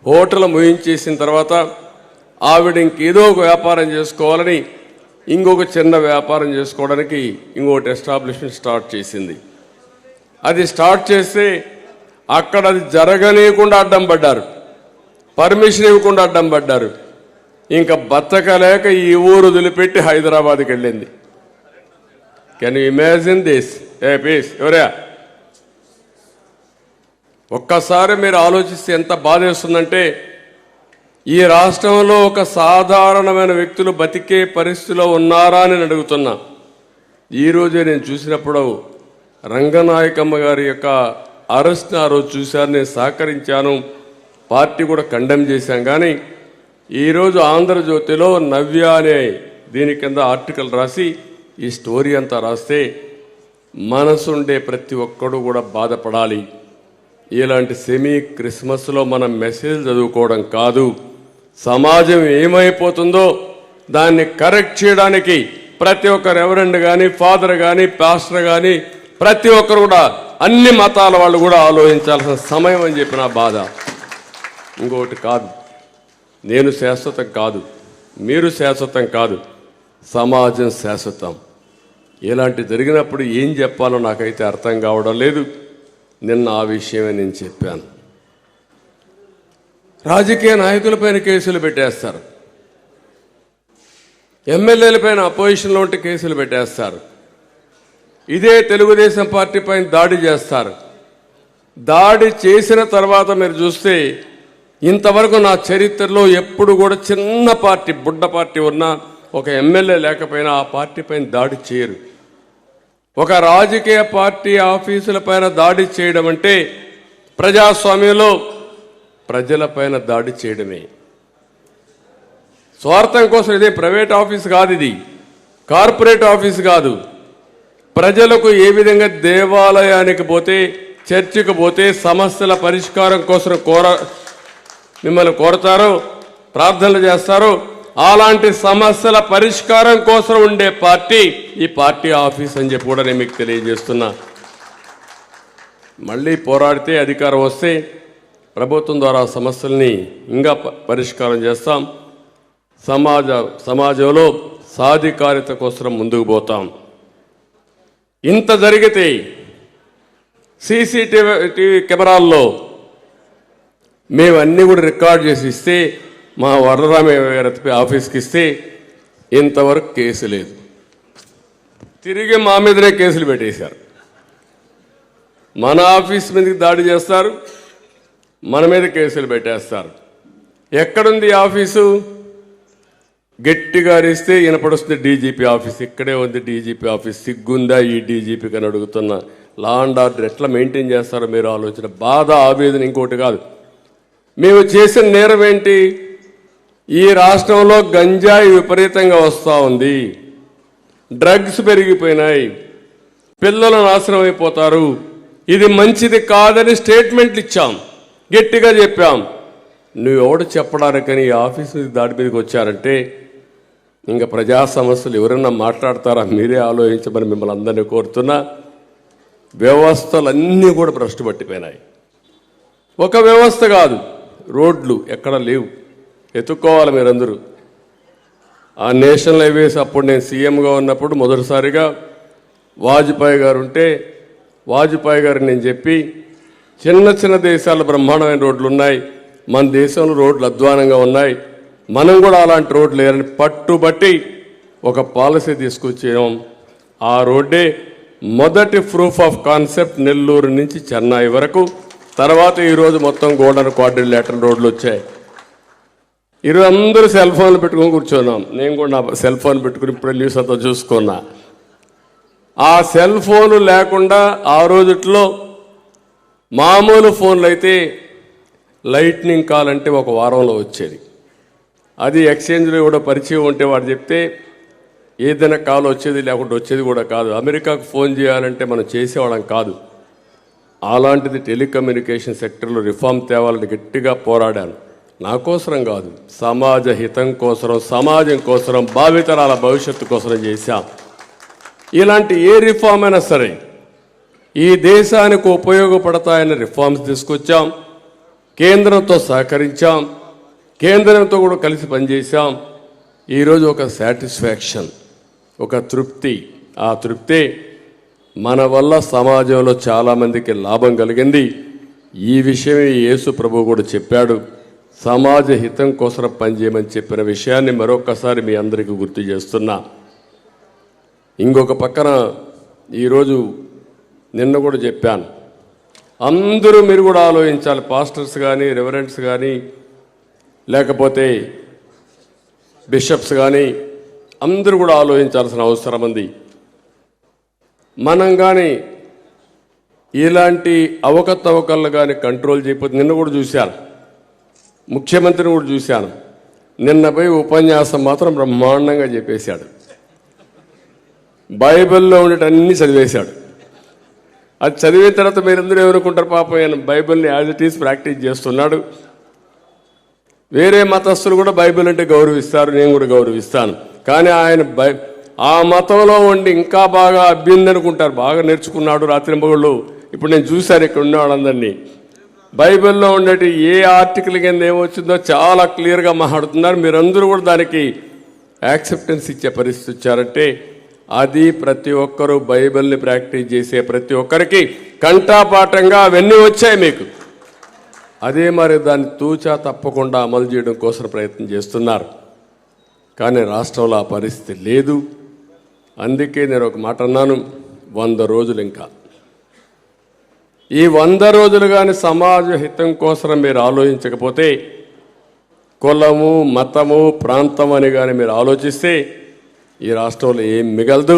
Hotel ముయించేసిన తర్వాత ఆవిడ ఇంకేదో ఒక వ్యాపారం చేసుకోవాలని ఇంకొక చిన్న వ్యాపారం చేసుకోవడానికి ఇంకొకటి ఎస్టాబ్లిష్మెంట్ స్టార్ట్ చేసింది. అది స్టార్ట్ చేస్తే అక్కడ అది జరగనీయకుండా అడ్డం పడ్డారు, పర్మిషన్ ఇవ్వకుండా అడ్డం పడ్డారు. ఇంకా బతకలేక ఈ ఊరు వదిలిపెట్టి హైదరాబాద్కి వెళ్ళింది. Can you imagine this? Please ఎవరా ఒక్కసారి మీరు ఆలోచిస్తే ఎంత బాధేస్తుందంటే, ఈ రాష్ట్రంలో ఒక సాధారణమైన వ్యక్తులు బతికే పరిస్థితిలో ఉన్నారా అని అడుగుతున్నా. ఈరోజే నేను చూసినప్పుడు రంగనాయకమ్మ గారి యొక్క అరెస్ట్ని ఆ రోజు చూశాను, నేను సహకరించాను, పార్టీ కూడా కండెమ్ చేశాం. కానీ ఈరోజు ఆంధ్రజ్యోతిలో నవ్య అనే దీని కింద ఆర్టికల్ రాసి ఈ స్టోరీ అంతా రాస్తే మనసుండే ప్రతి ఒక్కడు కూడా బాధపడాలి. ఇలాంటి సెమీ క్రిస్మస్లో మనం మెసేజ్ చదువుకోవడం కాదు, సమాజం ఏమైపోతుందో దాన్ని కరెక్ట్ చేయడానికి ప్రతి ఒక్క రెవరెండ్ కానీ, ఫాదర్ కానీ, పాస్టర్ కానీ ప్రతి ఒక్కరు కూడా అన్ని మతాల వాళ్ళు కూడా ఆలోచించాల్సిన సమయం అని చెప్పిన బాధ. ఇంకొకటి కాదు, నేను శాశ్వతం కాదు, మీరు శాశ్వతం కాదు, సమాజం శాశ్వతం. ఇలాంటి జరిగినప్పుడు ఏం చెప్పాలో నాకైతే అర్థం కావడం లేదు. నిన్న ఆ విషయమే నేను చెప్పాను. రాజకీయ నాయకులపైన కేసులు పెట్టేస్తారు, ఎమ్మెల్యేలపైన అపోజిషన్లో ఉంటే కేసులు పెట్టేస్తారు, ఇదే తెలుగుదేశం పార్టీ పైన దాడి చేస్తారు. దాడి చేసిన తర్వాత మీరు చూస్తే ఇంతవరకు నా చరిత్రలో ఎప్పుడు కూడా చిన్న పార్టీ, బుడ్డ పార్టీ ఉన్నా ఒక ఎమ్మెల్యే లేకపోయినా ఆ పార్టీ పైన దాడి చేయరు. ఒక రాజకీయ పార్టీ ఆఫీసుల పైన దాడి చేయడం అంటే ప్రజాస్వామ్యంలో ప్రజలపైన దాడి చేయడమే. స్వార్థం కోసం, ఇదే ప్రైవేట్ ఆఫీస్ కాదు, ఇది కార్పొరేట్ ఆఫీస్ కాదు. ప్రజలకు ఏ విధంగా దేవాలయానికి పోతే, చర్చికి పోతే సమస్యల పరిష్కారం కోసం మిమ్మల్ని కోరతారో, ప్రార్థనలు చేస్తారో, అలాంటి సమస్యల పరిష్కారం కోసం ఉండే పార్టీ ఈ పార్టీ ఆఫీస్ అని చెప్పి కూడా నేను మీకు తెలియజేస్తున్నా. మళ్ళీ పోరాడితే అధికారం వస్తే ప్రభుత్వం ద్వారా సమస్యల్ని ఇంకా పరిష్కారం చేస్తాం. సమాజంలో సాధికారిత కోసం ముందుకు పోతాం. ఇంత జరిగితే సీసీటీవీ కెమెరాల్లో మేమన్నీ కూడా రికార్డ్ చేసి ఇస్తే, మా వరదరామయ్య గారి ఆఫీస్కి ఇస్తే ఇంతవరకు కేసు లేదు. తిరిగి మా మీదనే కేసులు పెట్టేశారు. మన ఆఫీస్ మీదకి దాడి చేస్తారు, మన మీద కేసులు పెట్టేస్తారు. ఎక్కడుంది ఆఫీసు? గట్టిగా అరిస్తే వినపడుస్తుంది డీజీపీ ఆఫీస్. ఇక్కడే ఉంది డీజీపీ ఆఫీస్. సిగ్గుందా ఈ డీజీపీకి అని అడుగుతున్నా. లా అండ్ ఆర్డర్ ఎట్లా మెయింటైన్ చేస్తారో మీరు ఆలోచన. బాధ, ఆవేదన ఇంకోటి కాదు. మేము చేసిన నేరం ఏంటి? ఈ రాష్ట్రంలో గంజాయి విపరీతంగా వస్తూ ఉంది, డ్రగ్స్ పెరిగిపోయినాయి, పిల్లలు నాశనం అయిపోతారు, ఇది మంచిది కాదని స్టేట్మెంట్లు ఇచ్చాం, గట్టిగా చెప్పాం. నువ్వెవడు చెప్పడానికని ఈ ఆఫీసు దాడి మీదకి వచ్చారంటే ఇంకా ప్రజా సమస్యలు ఎవరన్నా మాట్లాడతారా? మీరే ఆలోచించమని మిమ్మల్ని అందరినీ కోరుతున్నా. వ్యవస్థలన్నీ కూడా భ్రష్టు పట్టిపోయినాయి. ఒక వ్యవస్థ కాదు, రోడ్లు ఎక్కడ లేవు, ఎత్తుక్కోవాలి మీరందరూ. ఆ నేషనల్ హైవేస్ అప్పుడు నేను సీఎంగా ఉన్నప్పుడు మొదటిసారిగా వాజ్పేయి గారు ఉంటే, వాజ్పేయి గారు నేను చెప్పి చిన్న చిన్న దేశాల బ్రహ్మాండమైన రోడ్లు ఉన్నాయి, మన దేశంలో రోడ్లు అధ్వానంగా ఉన్నాయి, మనం కూడా అలాంటి రోడ్లు లేరని పట్టుబట్టి ఒక పాలసీ తీసుకొచ్చాం. ఆ రోడ్డే మొదటి ప్రూఫ్ ఆఫ్ కాన్సెప్ట్ నెల్లూరు నుంచి చెన్నై వరకు. తర్వాత ఈరోజు మొత్తం గోల్డెన్ క్వాడ్రిలేటరల్ రోడ్లు వచ్చాయి. ఈరోజు అందరూ సెల్ ఫోన్లు పెట్టుకొని కూర్చున్నాం. నేను కూడా నా సెల్ ఫోన్ పెట్టుకుని ఇప్పుడు న్యూస్ అంతా చూసుకున్నా. ఆ సెల్ ఫోన్లు లేకుండా ఆ రోజుట్లో మామూలు ఫోన్లు అయితే లైట్నింగ్ కాల్ అంటే ఒక వారంలో వచ్చేది. అది ఎక్స్చేంజ్లో కూడా పరిచయం ఉంటే వాడు చెప్తే ఏదైనా కాల్ వచ్చేది, లేకుంటే వచ్చేది కూడా కాదు. అమెరికాకు ఫోన్ చేయాలంటే మనం చేసేవాళ్ళం కాదు. అలాంటిది టెలికమ్యూనికేషన్ సెక్టర్లో రిఫార్మ్ తేవాలని గట్టిగా పోరాడాను. నా కోసరం కాదు, సమాజ హితం కోసరం, సమాజం కోసరం, భావితరాల భవిష్యత్తు కోసరం చేశాం. ఇలాంటి ఏ రిఫార్మ్ అయినా సరే ఈ దేశానికి ఉపయోగపడతాయని రిఫార్మ్స్ తీసుకొచ్చాం. కేంద్రంతో సహకరించాం, కేంద్రంతో కూడా కలిసి పనిచేశాం. ఈరోజు ఒక సాటిస్ఫాక్షన్, ఒక తృప్తి. ఆ తృప్తి మన వల్ల సమాజంలో చాలామందికి లాభం కలిగింది. ఈ విషయమే యేసు ప్రభు కూడా చెప్పాడు, సమాజ హితం కోసం పనిచేయమని చెప్పిన విషయాన్ని మరొకసారి మీ అందరికీ గుర్తు చేస్తున్నా. ఇంకొక పక్కన ఈరోజు నిన్న కూడా చెప్పాను, అందరూ మీరు కూడా ఆలోచించాలి, పాస్టర్స్ కానీ, రెవరెంట్స్ కానీ, లేకపోతే బిషప్స్ కానీ, అందరూ కూడా ఆలోచించాల్సిన అవసరం ఉంది. మనం కానీ ఇలాంటి అవకతవకలు కానీ కంట్రోల్ చేయకపోతే, నిన్న కూడా చూశాను, ముఖ్యమంత్రిని కూడా చూశాను, నిన్న పోయి ఉపన్యాసం మాత్రం బ్రహ్మాండంగా చెప్పేశాడు. బైబిల్లో ఉండేటన్నీ చదివేశాడు. అది చదివిన తర్వాత మీరందరూ ఏమనుకుంటారు, పాపం ఆయన బైబిల్ని యాజ్ ఇట్ ఈస్ ప్రాక్టీస్ చేస్తున్నాడు. వేరే మతస్థులు కూడా బైబిల్ అంటే గౌరవిస్తారు, నేను కూడా గౌరవిస్తాను. కానీ ఆయన ఆ మతంలో ఉండి ఇంకా బాగా అభ్యుంది అనుకుంటారు, బాగా నేర్చుకున్నాడు రాత్రింబగళ్ళు. ఇప్పుడు నేను చూశాను ఇక్కడ ఉన్న వాళ్ళందరినీ, బైబిల్లో ఉండేటి ఏ ఆర్టికల్ కింద ఏమొచ్చిందో చాలా క్లియర్గా మాట్లాడుతున్నారు. మీరందరూ కూడా దానికి యాక్సెప్టెన్స్ ఇచ్చే పరిస్థితి వచ్చారంటే అది ప్రతి ఒక్కరూ బైబిల్ని ప్రాక్టీస్ చేసే ప్రతి ఒక్కరికి కంఠాపాఠంగా అవన్నీ వచ్చాయి మీకు. అదే మరి దాన్ని తూచా తప్పకుండా అమలు చేయడం కోసం ప్రయత్నం చేస్తున్నారు. కానీ రాష్ట్రంలో ఆ పరిస్థితి లేదు. అందుకే నేను ఒక మాట అన్నాను, 100 రోజులు ఇంకా. ఈ 100 రోజులు కానీ సమాజ హితం కోసం మీరు ఆలోచించకపోతే, కులము, మతము, ప్రాంతం అని కానీ మీరు ఆలోచిస్తే ఈ రాష్ట్రంలో ఏం మిగలదు.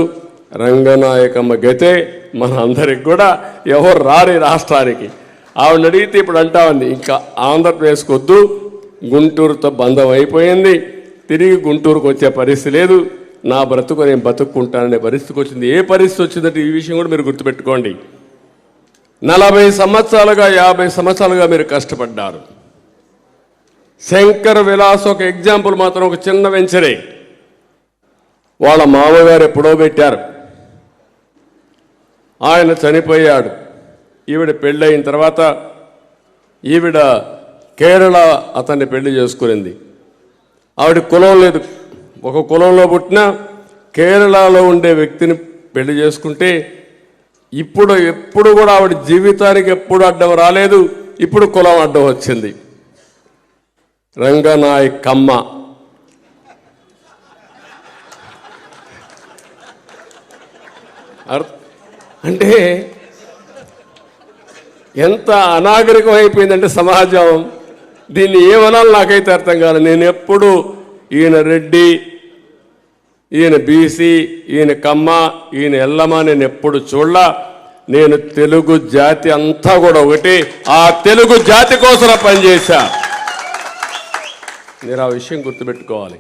రంగనాయకమ్మ గతే మన అందరికి కూడా ఎవరు రారు ఈ రాష్ట్రానికి. ఆవిడ అడిగితే ఇప్పుడు అంటా ఉంది, ఇంకా ఆంధ్రప్రదేశ్కి వద్దు, గుంటూరుతో బంధం అయిపోయింది, తిరిగి గుంటూరుకు వచ్చే పరిస్థితి లేదు, నా బ్రతుకు నేను బతుక్కుంటాననే పరిస్థితికి వచ్చింది. ఏ పరిస్థితి వచ్చిందంటే ఈ విషయం కూడా మీరు గుర్తుపెట్టుకోండి. 40 సంవత్సరాలుగా 50 సంవత్సరాలుగా మీరు కష్టపడ్డారు. శంకర్ విలాస్ ఒక ఎగ్జాంపుల్ మాత్రం, ఒక చిన్న వెంచరే. వాళ్ళ మామగారు ఎప్పుడో పెట్టారు, ఆయన చనిపోయాడు. ఈవిడ పెళ్ళయిన తర్వాత ఈవిడ కేరళ అతన్ని పెళ్లి చేసుకునింది. ఆవిడ కులం లేదు, ఒక కులంలో పుట్టిన కేరళలో ఉండే వ్యక్తిని పెళ్లి చేసుకుంటే ఎప్పుడు కూడా ఆవిడ జీవితానికి ఎప్పుడు అడ్డం రాలేదు. ఇప్పుడు కులం అడ్డం వచ్చింది. రంగనాయకమ్మ అంటే ఎంత అనాగరికం అయిపోయిందంటే సమాజం. దీన్ని ఏమనాలి నాకైతే అర్థం కాదు. నేను ఎప్పుడు ఈయన రెడ్డి, ఈయన బీసీ, ఈయన కమ్మ, ఈయన ఎల్లమ్మ నేను ఎప్పుడు చూడలా. నేను తెలుగు జాతి అంతా కూడా ఒకటి, ఆ తెలుగు జాతి కోసం పనిచేశా. మీరు ఆ విషయం గుర్తుపెట్టుకోవాలి.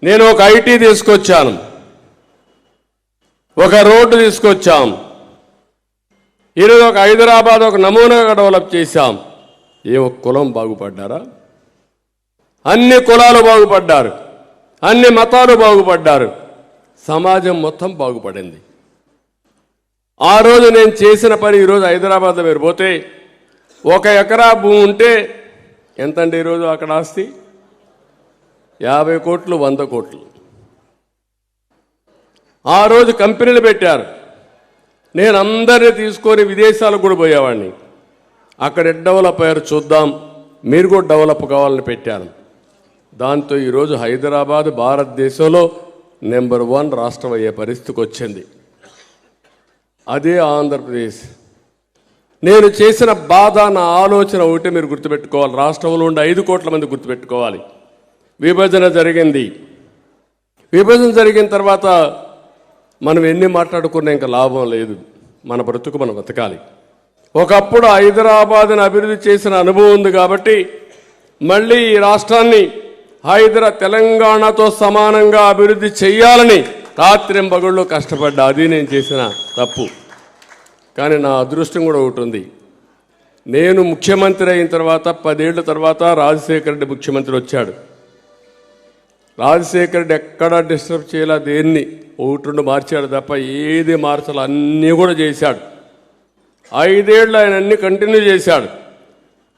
నేను ఒక ఐటీ తీసుకొచ్చాను, ఒక రోడ్డు తీసుకొచ్చాం, ఈరోజు ఒక హైదరాబాద్ ఒక నమూనాగా డెవలప్ చేశాం. ఒక కులం బాగుపడ్డారా? అన్ని కులాలు బాగుపడ్డారు, అన్ని మతాలు బాగుపడ్డారు, సమాజం మొత్తం బాగుపడింది. ఆ రోజు నేను చేసిన పని ఈరోజు హైదరాబాద్లో మీరు పోతే 1 ఎకరా భూమి ఉంటే ఎంతండి ఈరోజు అక్కడ ఆస్తి? 50 కోట్లు, 100 కోట్లు. ఆ రోజు కంపెనీలు పెట్టారు. నేను అందరినీ తీసుకొని విదేశాలకు కూడా పోయేవాడిని. అక్కడ డెవలప్ అయ్యారు చూద్దాం, మీరు కూడా డెవలప్ కావాలని పెట్టాను. దాంతో ఈరోజు హైదరాబాద్ భారతదేశంలో నెంబర్ 1 రాష్ట్రం అయ్యే పరిస్థితికి వచ్చింది. అదే ఆంధ్రప్రదేశ్. నేను చేసిన బాధ, నా ఆలోచన ఒకటి మీరు గుర్తుపెట్టుకోవాలి. రాష్ట్రంలో ఉండే 5 కోట్ల మంది గుర్తుపెట్టుకోవాలి. విభజన జరిగింది. విభజన జరిగిన తర్వాత మనం ఎన్ని మాట్లాడుకున్నా ఇంకా లాభం లేదు. మన బ్రతుకు మనం బతకాలి. ఒకప్పుడు హైదరాబాద్ని అభివృద్ధి చేసిన అనుభవం ఉంది కాబట్టి మళ్ళీ ఈ రాష్ట్రాన్ని తెలంగాణతో సమానంగా అభివృద్ధి చేయాలని రాత్రింబగళ్ళు కష్టపడ్డా. అది నేను చేసిన తప్పు. కానీ నా అదృష్టం కూడా ఒకటి ఉంది. నేను ముఖ్యమంత్రి అయిన తర్వాత 10 ఏళ్ల తర్వాత రాజశేఖర రెడ్డి ముఖ్యమంత్రి వచ్చాడు. రాజశేఖర రెడ్డి ఎక్కడా డిస్టర్బ్ చేయాల, దేన్ని 1-2 మార్చాడు తప్ప ఏది మార్చాలి అన్నీ కూడా చేశాడు. 5 ఏళ్ళు ఆయన అన్ని కంటిన్యూ చేశాడు.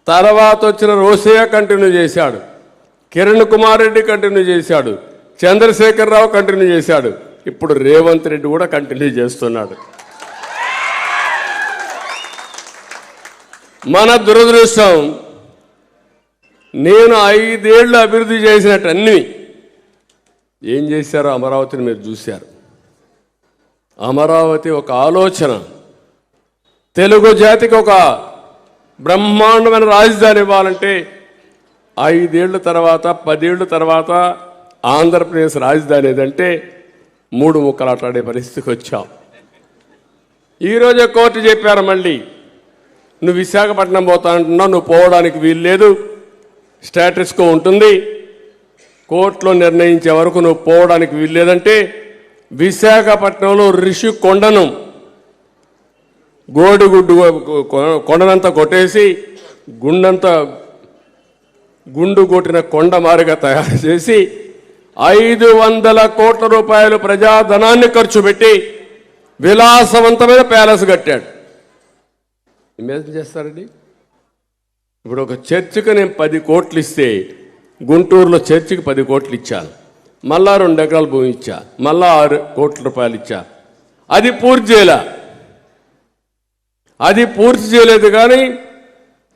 తర్వాత వచ్చిన రోసయ్య కంటిన్యూ చేశాడు, కిరణ్ కుమార్ రెడ్డి కంటిన్యూ చేశాడు, చంద్రశేఖరరావు కంటిన్యూ చేశాడు, ఇప్పుడు రేవంత్ రెడ్డి కూడా కంటిన్యూ చేస్తున్నాడు. మన దురదృష్టం, నేను 5 ఏళ్ళు అభివృద్ధి చేసినట్టు అన్నీ ఏం చేశారో అమరావతిని మీరు చూశారు. అమరావతి ఒక ఆలోచన, తెలుగు జాతికి ఒక బ్రహ్మాండమైన రాజధాని ఇవ్వాలంటే 5 ఏళ్ల తర్వాత 10 ఏళ్ల తర్వాత ఆంధ్రప్రదేశ్ రాజధాని ఏదంటే 3 ముక్కలు ఆటాడే పరిస్థితికి వచ్చాం. ఈరోజే కోర్టు చెప్పారు, మళ్ళీ నువ్వు విశాఖపట్నం పోతా అంటున్నావు, నువ్వు పోవడానికి వీలు లేదు, స్టేటస్ కో ఉంటుంది, కోర్టులో నిర్ణయించే వరకు నువ్వు పోవడానికి వీలు లేదంటే విశాఖపట్నంలో రిషికొండను గోడిగుడ్డు కొండనంతా కొట్టేసి గుండు కొట్టిన కొండ మారిగా తయారు చేసి 500 కోట్ల రూపాయలు ప్రజాధనాన్ని ఖర్చు పెట్టి విలాసవంతమైన ప్యాలెస్ కట్టాడు. ఇమేజిన్ చేస్తారండి. ఇప్పుడు ఒక చర్చికి నేను 10 కోట్లు ఇస్తే గుంటూరులో చర్చికి 10 కోట్లు ఇచ్చాను, మళ్ళా 2 ఎకరాల భూమి ఇచ్చా, మళ్ళా 6 కోట్ల రూపాయలు ఇచ్చా. అది పూర్తి చేయలేదు కానీ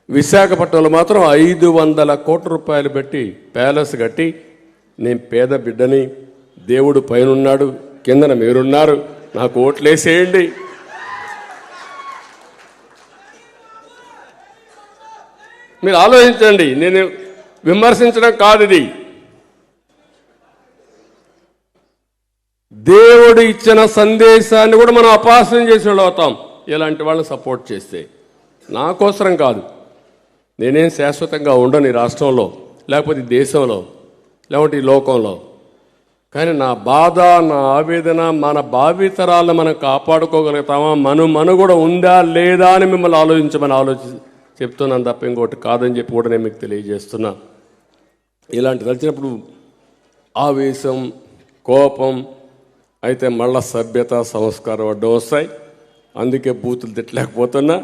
విశాఖపట్నంలో మాత్రం 500 కోట్ల రూపాయలు పెట్టి ప్యాలెస్ కట్టి, నేను పేద బిడ్డని, దేవుడు పైనున్నాడు, కిందన మీరున్నారు, నాకు ఓట్లేసేయండి. మీరు ఆలోచించండి, నేను విమర్శించడం కాదు, ఇది దేవుడు ఇచ్చిన సందేశాన్ని కూడా మనం అపహాస్యం చేసి అవుతాం ఇలాంటి వాళ్ళని సపోర్ట్ చేస్తే. నా కోసరం కాదు, నేనేం శాశ్వతంగా ఉండను ఈ రాష్ట్రంలో, లేకపోతే ఈ దేశంలో, లేకపోతే ఈ లోకంలో. కానీ నా బాధ, నా ఆవేదన, మన భావితరాలను మనం కాపాడుకోగలుగుతామా, మనుగడ ఉందా లేదా అని మిమ్మల్ని ఆలోచించమని చెప్తున్నాను తప్ప ఇంకోటి కాదని చెప్పి కూడా నేను మీకు తెలియజేస్తున్నా. ఇలాంటి తెలిసినప్పుడు ఆవేశం, కోపం అయితే మళ్ళా సభ్యత, సంస్కారం అడ్డం వస్తాయి. అందుకే బూతులు తిట్టలేకపోతున్నా.